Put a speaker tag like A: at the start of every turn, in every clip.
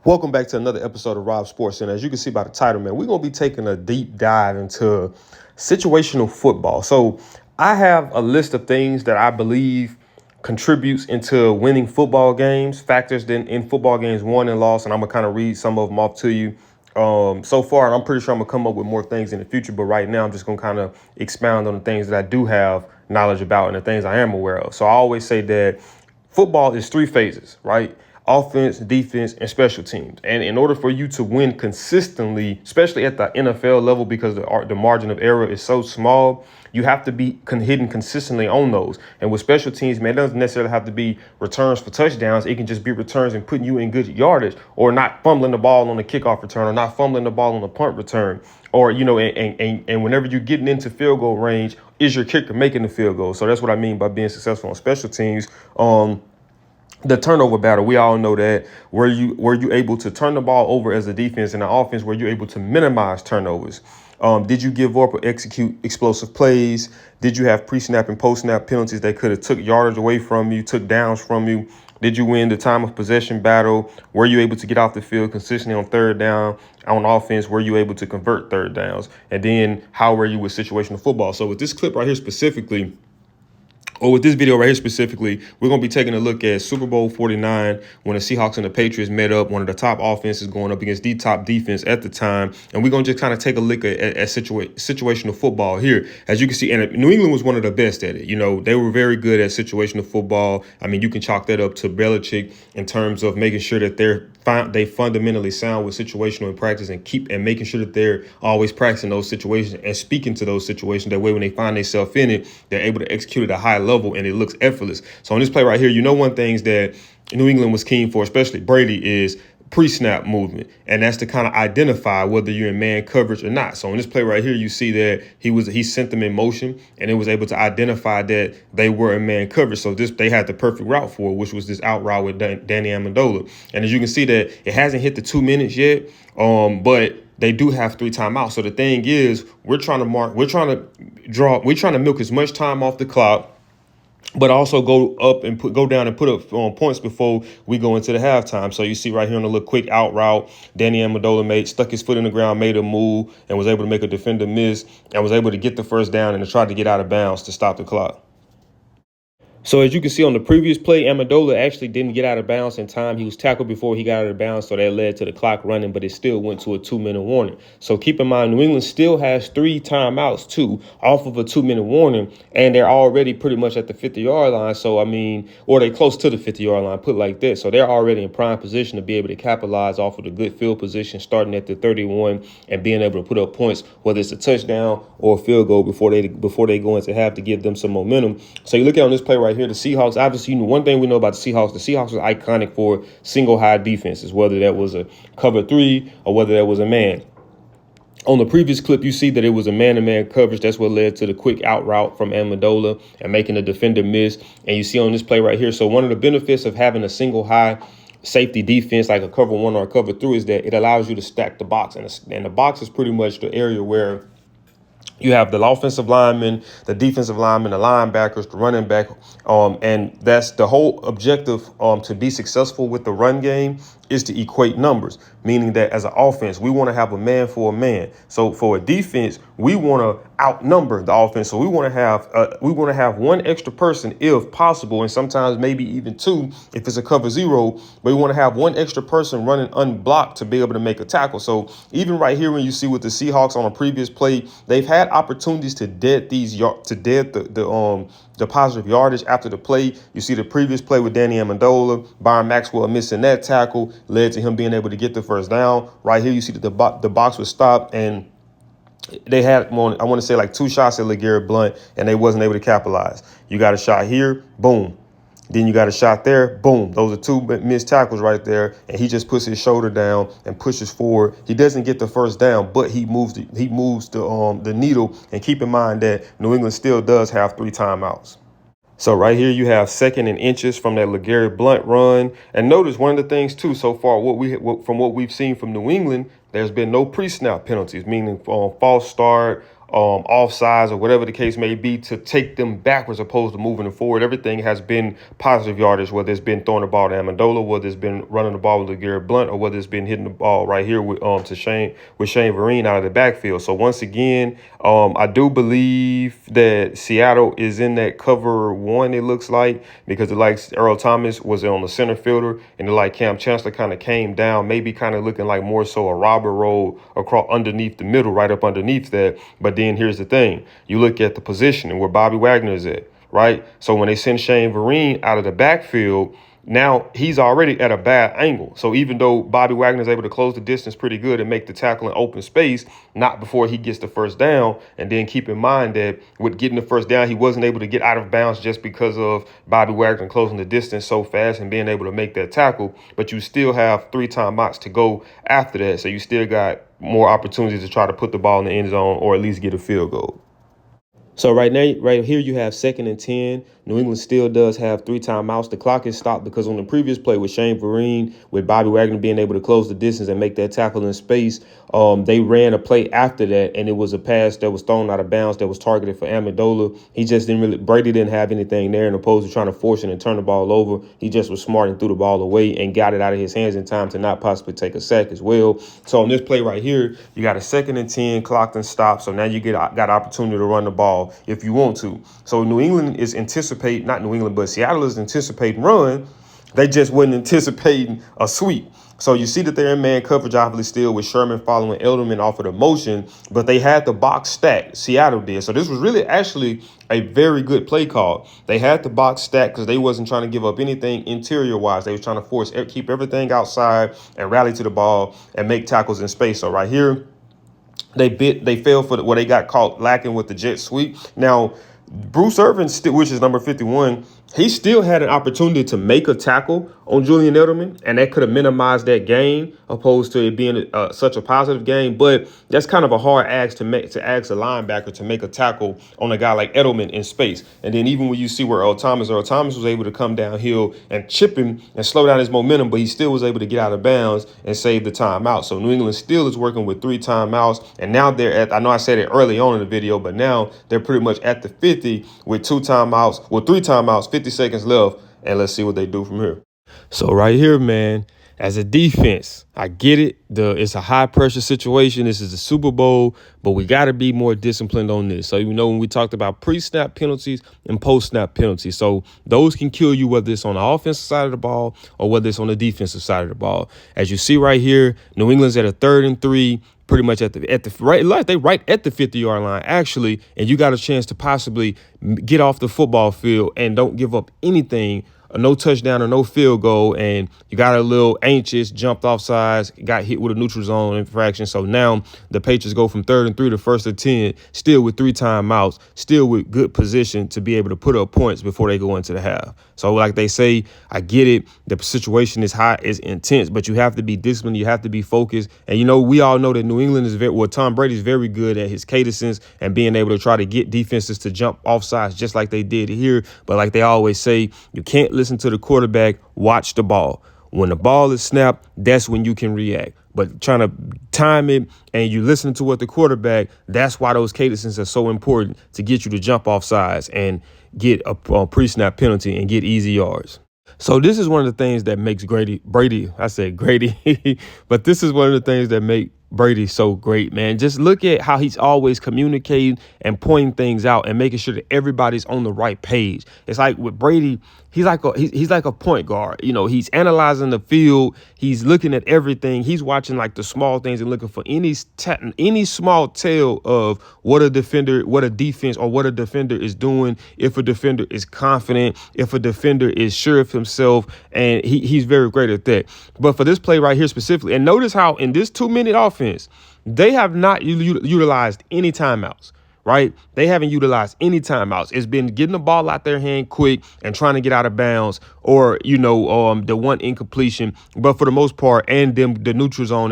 A: Welcome back to another episode of Rob Sports. And as you can see by the title, man, we're going to be taking a deep dive into situational football. So I have a list of things that I believe contributes into winning football games, factors in football games won and lost. And I'm going to kind of read some of them off to you. So far, and I'm pretty sure I'm going to come up with more things in the future. But right now, I'm just going to kind of expound on the things that I do have knowledge about and the things I am aware of. So I always say that football is three phases, right? Offense, defense, and special teams. And in order for you to win consistently, especially at the NFL level, because the margin of error is so small, you have to be hitting consistently on those. And with special teams, man, it doesn't necessarily have to be returns for touchdowns. It can just be returns and putting you in good yardage, or not fumbling the ball on the kickoff return, or not fumbling the ball on the punt return. Or, and whenever you're getting into field goal range, is your kicker making the field goal? So that's what I mean by being successful on special teams. The turnover battle, we all know that. Were you able to turn the ball over as a defense, and the offense, were you able to minimize turnovers? Did you give up or execute explosive plays? Did you have pre-snap and post-snap penalties that could have took yardage away from you, took downs from you? Did you win the time of possession battle? Were you able to get off the field consistently on third down? On offense, were you able to convert third downs? And then how were you with situational football? So with this clip right here specifically, or with this video right here specifically, we're going to be taking a look at Super Bowl 49 when the Seahawks and the Patriots met up, one of the top offenses going up against the top defense at the time. And we're going to just kind of take a look at situational football here. As you can see, and New England was one of the best at it. You know, they were very good at situational football. I mean, you can chalk that up to Belichick in terms of making sure that they fundamentally sound with situational in practice and making sure that they're always practicing those situations and speaking to those situations. That way, when they find themselves in it, they're able to execute at a high level and it looks effortless. So on this play right here, one things that New England was keen for, especially Brady, is pre-snap movement. And that's to kind of identify whether you're in man coverage or not. So on this play right here, you see that he sent them in motion and it was able to identify that they were in man coverage. So they had the perfect route for it, which was this out route with Danny Amendola. And as you can see that it hasn't hit the 2 minutes yet, but they do have 3 timeouts. So the thing is, we're trying to milk as much time off the clock, but also go down and put up points before we go into the halftime. So you see right here on the little quick out route, Danny Amendola stuck his foot in the ground, made a move, and was able to make a defender miss, and was able to get the first down and tried to get out of bounds to stop the clock. So as you can see on the previous play, Amendola actually didn't get out of bounds in time. He was tackled before he got out of bounds, so that led to the clock running, but it still went to a 2-minute warning. So keep in mind, New England still has 3 timeouts, too, off of a 2-minute warning, and they're already pretty much at the 50-yard line. So, or they're close to the 50-yard line, put it like that. So they're already in prime position to be able to capitalize off of the good field position, starting at the 31 and being able to put up points, whether it's a touchdown or a field goal before they go into half to give them some momentum. So you look at on this play right here, the Seahawks, obviously, one thing we know about the Seahawks was iconic for single high defenses, whether that was a cover 3 or whether that was a man. On the previous clip, you see that it was a man-to-man coverage. That's what led to the quick out route from Amendola and making the defender miss. And you see on this play right here, so one of the benefits of having a single high safety defense like a cover 1 or a cover 3 is that it allows you to stack the box. And the box is pretty much the area where you have the offensive linemen, the defensive linemen, the linebackers, the running back, and that's the whole objective to be successful with the run game is to equate numbers, meaning that as an offense, we want to have a man for a man. So for a defense, we want to outnumber the offense. So we want to have one extra person if possible, and sometimes maybe even 2 if it's a cover 0. But we want to have one extra person running unblocked to be able to make a tackle. So even right here, when you see with the Seahawks on a previous play, they've had opportunities to dead the positive yardage after the play. You see the previous play with Danny Amendola, Byron Maxwell missing that tackle led to him being able to get the first down. Right here, you see that the box was stopped and they had, I want to say, like 2 shots at LeGarrette Blount, and they wasn't able to capitalize. You got a shot here, boom. Then you got a shot there, boom. Those are 2 missed tackles right there, and he just puts his shoulder down and pushes forward. He doesn't get the first down, but he moves the needle. And keep in mind that New England still does have 3 timeouts. So right here, you have 2nd and inches from that LeGarrette Blount run. And notice one of the things, too, so far, from what we've seen from New England, there's been no pre-snap penalties, meaning false start, offsides or whatever the case may be, to take them backwards opposed to moving them forward. Everything has been positive yardage, whether it's been throwing the ball to Amendola, whether it's been running the ball with LeGarrette Blount, or whether it's been hitting the ball right here with Shane Vereen out of the backfield. So once again, I do believe that Seattle is in that cover one, it looks like, because it likes Earl Thomas was on the center fielder, and it like Cam Chancellor kind of came down, maybe kind of looking like more so a robber role across underneath the middle, right up underneath that. But then here's the thing. You look at the position and where Bobby Wagner is at, right? So when they send Shane Vereen out of the backfield, now he's already at a bad angle. So even though Bobby Wagner is able to close the distance pretty good and make the tackle in open space, not before he gets the first down. And then keep in mind that with getting the first down, he wasn't able to get out of bounds just because of Bobby Wagner closing the distance so fast and being able to make that tackle. But you still have 3 timeouts to go after that. So you still got more opportunities to try to put the ball in the end zone or at least get a field goal. So right now, right here, you have 2nd and 10. New England still does have 3 timeouts. The clock is stopped because on the previous play with Shane Vereen, with Bobby Wagner being able to close the distance and make that tackle in space, they ran a play after that, and it was a pass that was thrown out of bounds that was targeted for Amendola. He just didn't really, Brady didn't have anything there, and opposed to trying to force it and turn the ball over, he just was smart and threw the ball away and got it out of his hands in time to not possibly take a sack as well. So on this play right here, you got a 2nd and 10 clocked and stopped. So now you got opportunity to run the ball if you want to. So New England is not New England, but Seattle is anticipating run. They just wasn't anticipating a sweep. So you see that they're in man coverage, obviously still, with Sherman following Edelman off of the motion, but they had the box stacked. Seattle did. So this was really actually a very good play call. They had the box stacked because they wasn't trying to give up anything interior wise. They was trying to keep everything outside and rally to the ball and make tackles in space. So right here, they fell for they got caught lacking with the jet sweep. Now, Bruce Irvin, which is number 51, he still had an opportunity to make a tackle on Julian Edelman, and that could have minimized that gain, opposed to it being such a positive game. But that's kind of a hard ask to ask a linebacker to make a tackle on a guy like Edelman in space. And then even when you see where Earl Thomas was able to come downhill and chip him and slow down his momentum, but he still was able to get out of bounds and save the timeout. So New England still is working with 3 timeouts, and now they're at, I know I said it early on in the video, but now they're pretty much at the 50 with 3 timeouts, 50 seconds left, and let's see what they do from here. So right here, man, as a defense, I get it. It's a high pressure situation. This is the Super Bowl, but we got to be more disciplined on this. So, when we talked about pre-snap penalties and post-snap penalties, so those can kill you, whether it's on the offensive side of the ball or whether it's on the defensive side of the ball. As you see right here, New England's at a 3rd and 3. Pretty much at the right at the 50-yard line, actually, and you got a chance to possibly get off the football field and don't give up anything, no touchdown or no field goal, and you got a little anxious, jumped off sides, got hit with a neutral zone infraction. So now the Patriots go from 3rd and 3 to 1st and 10, still with 3 timeouts, still with good position to be able to put up points before they go into the half. So like they say, I get it. The situation is intense, but you have to be disciplined. You have to be focused. And, we all know that New England is Tom Brady is very good at his cadences and being able to try to get defenses to jump off sides just like they did here. But like they always say, you can't listen to the quarterback, watch the ball. When the ball is snapped, that's when you can react. But trying to time it and you listen to what the quarterback, that's why those cadences are so important to get you to jump off sides and get a pre-snap penalty and get easy yards. So this is one of the things that makes Brady, I said Grady, but this is one of the things that make Brady so great, man. Just look at how he's always communicating and pointing things out and making sure that everybody's on the right page. It's like with Brady, he's like a point guard. He's analyzing the field. He's looking at everything. He's watching like the small things and looking for any small tell of what a defender is doing. If a defender is confident, if a defender is sure of himself, and he's very great at that. But for this play right here specifically, and notice how in this 2-minute offense, they have not utilized any timeouts. right? They haven't utilized any timeouts. It's been getting the ball out their hand quick and trying to get out of bounds, or the one incompletion. But for the most part, and them the neutral zone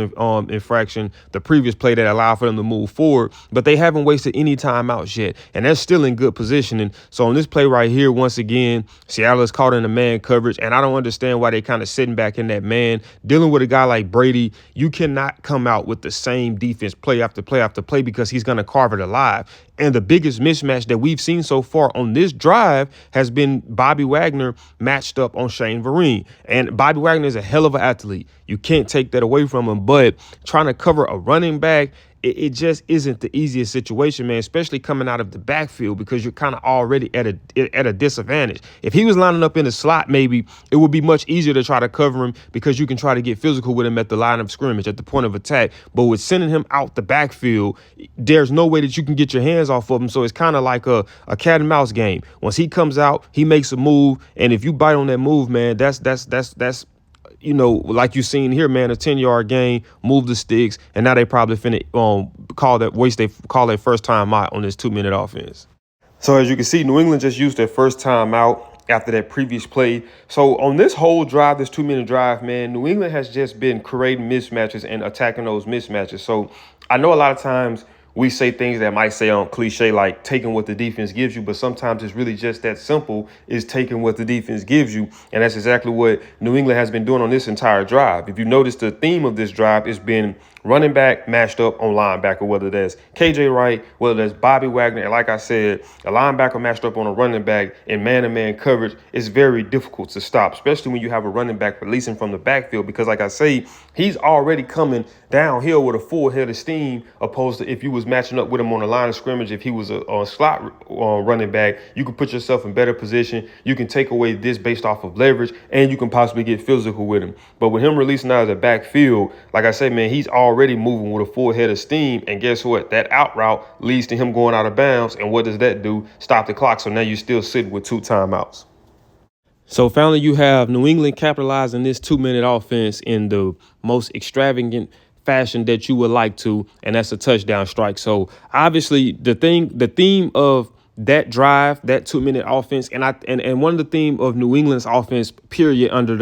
A: infraction, the previous play that allowed for them to move forward. But they haven't wasted any timeouts yet, and they're still in good positioning. So on this play right here, once again, Seattle is caught in the man coverage, and I don't understand why they kind of sitting back in that man. Dealing with a guy like Brady, you cannot come out with the same defense play after play after play, because he's going to carve it alive. And the biggest mismatch that we've seen so far on this drive has been Bobby Wagner matched up on Shane Vereen. And Bobby Wagner is a hell of an athlete. You can't take that away from him. But trying to cover a running back, it just isn't the easiest situation, man, especially coming out of the backfield, because you're kind of already at a disadvantage. If he was lining up in the slot, maybe it would be much easier to try to cover him, because you can try to get physical with him at the line of scrimmage, at the point of attack. But with sending him out the backfield, there's no way that you can get your hands off of him. So it's kind of like a cat and mouse game. Once he comes out, he makes a move, and if you bite on that move, man, that's like you seen here, man, a 10-yard gain, move the sticks, and now they probably finna call that first time out on this 2-minute offense. So as you can see, New England just used their first time out after that previous play. So on this whole drive, this 2-minute drive, man, New England has just been creating mismatches and attacking those mismatches. So I know a lot of times we say things that might sound cliche, like taking what the defense gives you, but sometimes it's really just that simple, is taking what the defense gives you. And that's exactly what New England has been doing on this entire drive. If you notice, the theme of this drive has been running back matched up on linebacker, whether that's KJ Wright, whether that's Bobby Wagner. And like I said, a linebacker matched up on a running back in man-to-man coverage is very difficult to stop, especially when you have a running back releasing from the backfield, because like I say, he's already coming downhill with a full head of steam, opposed to if you was matching up with him on the line of scrimmage. If he was a slot running back, you can put yourself in better position. You can take away this based off of leverage, and you can possibly get physical with him. But with him releasing out of the backfield, like I said, man, he's already moving with a full head of steam. And guess what? That out route leads to him going out of bounds. And what does that do? Stop the clock. So now you still sit with 2 timeouts. So finally, you have New England capitalizing this 2-minute offense in the most extravagant fashion that you would like to, and that's a touchdown strike. So obviously the theme of that drive, that 2-minute offense, and one of the theme of New England's offense, period, in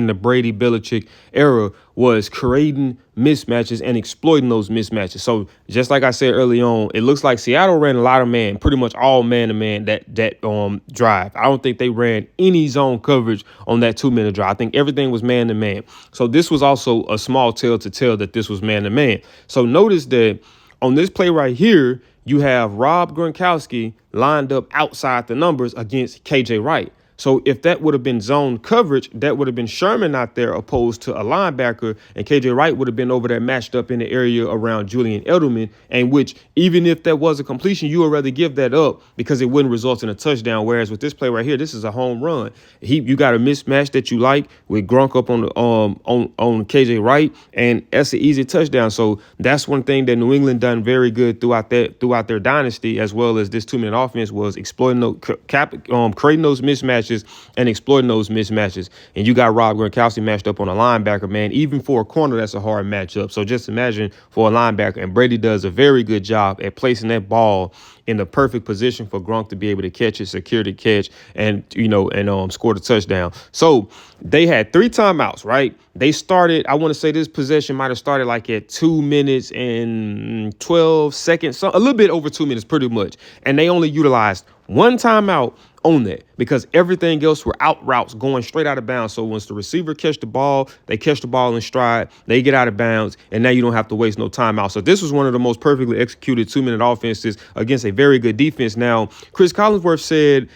A: the Brady Belichick era, was creating mismatches and exploiting those mismatches. So just like I said early on, it looks like Seattle ran a lot of man, pretty much all man-to-man that drive. I don't think they ran any zone coverage on that 2-minute drive. I think everything was man-to-man. So this was also a small tell to tell that this was man-to-man. So notice that on this play right here, you have Rob Gronkowski lined up outside the numbers against KJ Wright. So if that would have been zone coverage, that would have been Sherman out there opposed to a linebacker, and KJ Wright would have been over there matched up in the area around Julian Edelman, and which, even if that was a completion, you would rather give that up because it wouldn't result in a touchdown. Whereas with this play right here, this is a home run. You got a mismatch that you like with Gronk up on the on KJ Wright, and that's an easy touchdown. So that's one thing that New England done very good throughout their dynasty, as well as this 2-minute offense, was exploiting creating those mismatches and exploiting those mismatches. And you got Rob Gronkowski matched up on a linebacker, man. Even for a corner, that's a hard matchup. So just imagine for a linebacker. And Brady does a very good job at placing that ball in the perfect position for Gronk to be able to catch it, secure the catch, and score the touchdown. So they had 3 timeouts, right? They started, I want to say this possession might have started like at 2 minutes and 12 seconds, so a little bit over 2 minutes, pretty much. And they only utilized 1 timeout on that, because everything else were out routes going straight out of bounds. So once the receiver catch the ball, they catch the ball in stride, they get out of bounds, and now you don't have to waste no timeout. So this was one of the most perfectly executed 2-minute offenses against a very good defense. Now, Chris Collinsworth said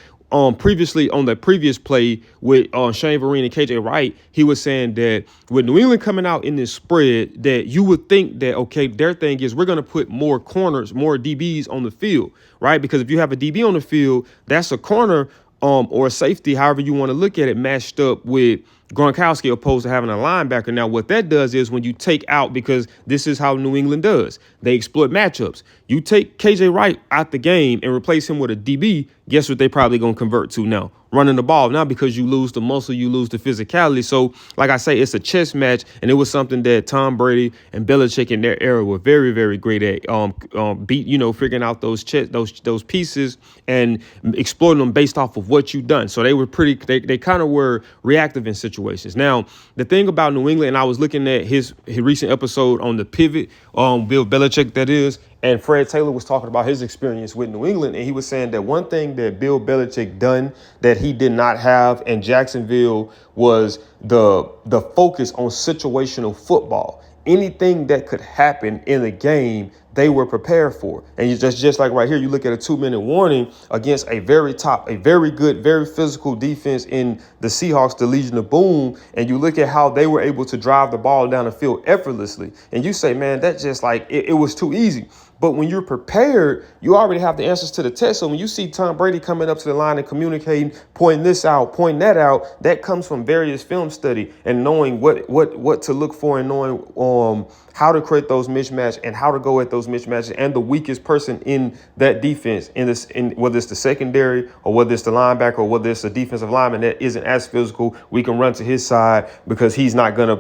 A: previously on the previous play with Shane Vereen and KJ Wright, he was saying that with New England coming out in this spread, that you would think that, okay, their thing is we're going to put more corners, more DBs on the field, right? Because if you have a DB on the field, that's a corner or a safety, however you want to look at it, matched up with Gronkowski opposed to having a linebacker. Now, what that does is when you take out, because this is how New England does, they exploit matchups. You take KJ Wright out the game and replace him with a DB, guess what they probably going to convert to now? running the ball. Not because you lose the muscle, you lose the physicality. So, like I say, it's a chess match, and it was something that Tom Brady and Belichick in their era were very, very great at. Figuring out those pieces and exploiting them based off of what you've done. So they were they kind of were reactive in situations. Now, the thing about New England, and I was looking at his recent episode on the pivot, Bill Belichick, that is, and Fred Taylor was talking about his experience with New England, and he was saying that one thing that Bill Belichick done that he did not have in Jacksonville was the focus on situational football. Anything that could happen in the game, they were prepared for. And you just like right here, you look at a 2-minute warning against a very good, very physical defense in the Seahawks, the Legion of Boom, and you look at how they were able to drive the ball down the field effortlessly. And you say, man, that just like it was too easy. But when you're prepared, you already have the answers to the test. So when you see Tom Brady coming up to the line and communicating, pointing this out, pointing that out, that comes from various film study and knowing what to look for and knowing how to create those mismatches and how to go at those mismatches and the weakest person in that defense in whether it's the secondary or whether it's the linebacker or whether it's a defensive lineman that isn't as physical, we can run to his side because he's not gonna,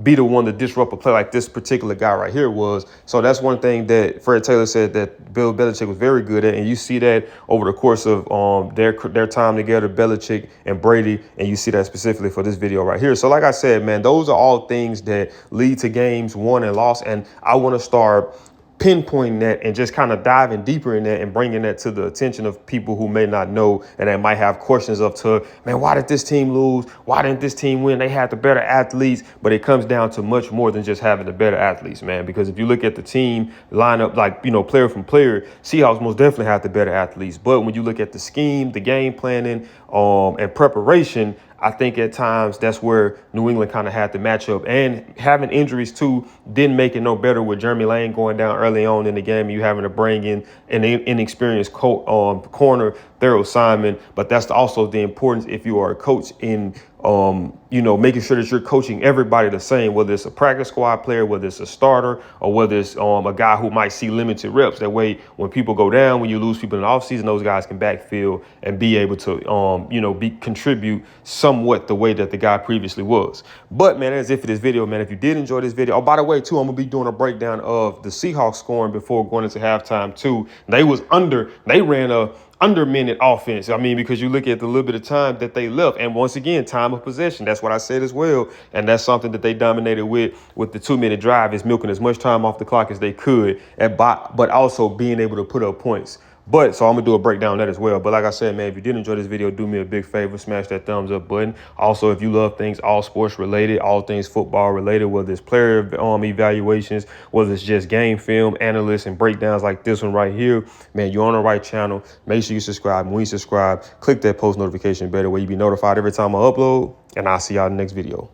A: be the one to disrupt a play like this particular guy right here was. So that's one thing that Fred Taylor said that Bill Belichick was very good at, and you see that over the course of their time together, Belichick and Brady, and you see that specifically for this video right here. So like I said, man, those are all things that lead to games won and lost, and I want to start pinpointing that and just kind of diving deeper in that and bringing that to the attention of people who may not know and that might have questions man, why did this team lose? Why didn't this team win? They had the better athletes, but it comes down to much more than just having the better athletes, man, because if you look at the team lineup, like, player from player, Seahawks most definitely have the better athletes. But when you look at the scheme, the game planning, and preparation, I think at times that's where New England kind of had the matchup, and having injuries too didn't make it no better with Jeremy Lane going down early on in the game and you having to bring in an inexperienced corner, Thurl Simon. But that's also the importance if you are a coach in making sure that you're coaching everybody the same, whether it's a practice squad player, whether it's a starter, or whether it's a guy who might see limited reps. That way, when people go down, when you lose people in the offseason, those guys can backfill and be able to, contribute somewhat the way that the guy previously was. But, man, that's it for this video, man. If you did enjoy this video, by the way, too, I'm going to be doing a breakdown of the Seahawks scoring before going into halftime, too. They ran a under-minute offense. I mean, because you look at the little bit of time that they left, and once again, time of possession. That's what I said as well, and that's something that they dominated with the 2-minute drive, is milking as much time off the clock as they could, but also being able to put up points. But so I'm going to do a breakdown of that as well. But like I said, man, if you did enjoy this video, do me a big favor, smash that thumbs up button. Also, if you love things all sports related, all things football related, whether it's player evaluations, whether it's just game film, analysts, and breakdowns like this one right here, man, you're on the right channel. Make sure you subscribe. When you subscribe, click that post notification bell where you be notified every time I upload. And I'll see y'all in the next video.